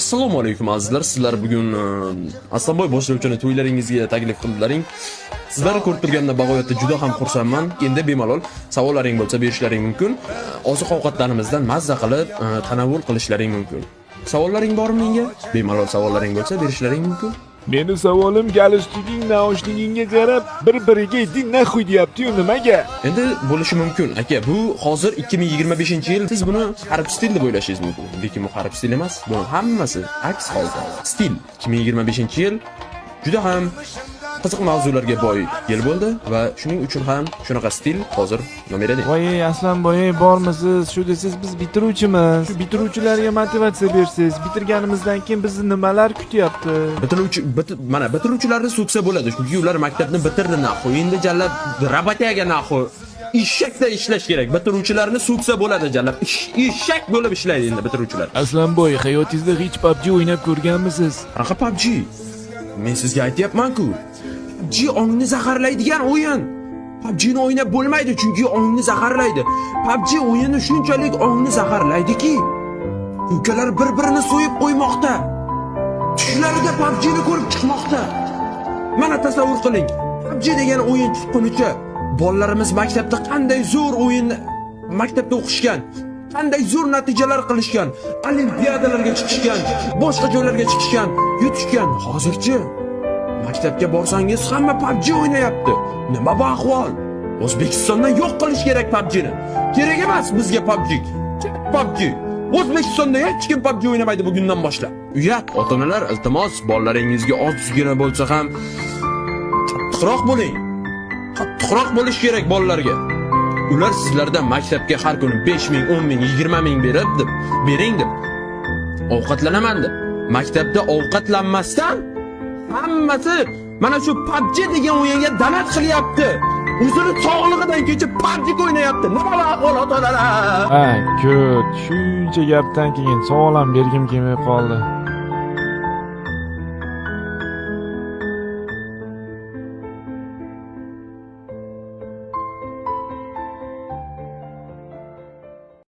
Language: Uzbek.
Assalomu alaykum azizlar. Sizlar bugun Aslanboy boshlovchini to'ylaringizga taklif qildilaring. Sizlarni ko'rib turganda bag'oyatda juda ham xursandman. Endi bemalol savollaring bo'lsa berishlaring mumkin. Oziq-ovqatlarimizdan mazza qilib tanovul qilishlaring mumkin. Savollaring bormi menga? Bemalol savollaring bo'lsa berishlaring mumkin. Meni savolim galstukning naushnikingga qarab bir-biriga iding naxuy deyapti-yu nimaga? Endi bo'lishi mumkin. Aka, bu hozir 2025-yil. Siz buni g'arb stil deb o'ylashingiz mumkin. Lekin bu g'arb stil emas. Bu hammasi aks holda. Stil 2025-yil juda ham qiziq mavzularga boy yil bo'ldi va shuning uchun ham shunaqa stil hozir nomerada. Voy, Aslanboy, bormisiz? Shu desiz biz bitiruvchimiz. Shu bitiruvchilarga motivatsiya bersiz. Bitirganimizdan keyin bizni nimalar kutyapti? Mana bitiruvchilarni so'ksa bo'ladi, chunki ular maktabni bitirdi naxu. Endi jallab rabataga naxu. Ishakda ishlash kerak. Bitiruvchilarni so'ksa bo'ladi jallab. Ishak bo'lib ishlaydi endi bitiruvchilar. Aslanboy, hayotingizda hech PUBG o'ynab ko'rganmisiz? Qanaqa PUBG? Men sizga aytayapman-ku. PUBG ongni zaharlaydigan o'yin. PUBG ni o'ynab bo'lmaydi chunki ongni zaharlaydi. PUBG o'yini shunchalik ongni zaharlaydiki, ukalar bir-birini so'yib qo'ymoqda. Tushlarida PUBG ni ko'rib chiqmoqda. Mana tasavvur qiling. PUBG degan o'yin chiqqunicha bolalarimiz maktabda qanday zo'r o'yin maktabda o'qishgan, qanday zo'r natijalar qilishgan, olimpiadalarga chiqishgan, boshqa joylarga chiqishgan, yutishgan. Hozirchi maktabga borsangiz hamma PUBG o'ynayapti. Nima bu ahvol? O'zbekistonda yo'q qilish kerak PUBG ni. Kerak emas bizga PUBG. PUBG. O'zbekistonda hech kim PUBG o'ynamaydi bugundan boshlab. Uyat, ota-onalar, iltimos, bolalaringizga ozgina bo'lsa ham qattiqroq bo'ling. Qattiqroq bo'lish kerak bolalarga. Ular sizlardan maktabga har kuni 5 ming, 10 ming, 20 ming bering deb. Ovqatlanaman deb. Maktabda ovqatlanmasdan hammasi mana shu PUBG degan o'yinga danat qilyapti. O'zini sog'lig'idan kechib PUBG o'ynayapti. Nima ahvol ota-onalar? Ha, ko'p. Shuncha gapdan keyin savolam bergim kelmay qoldi.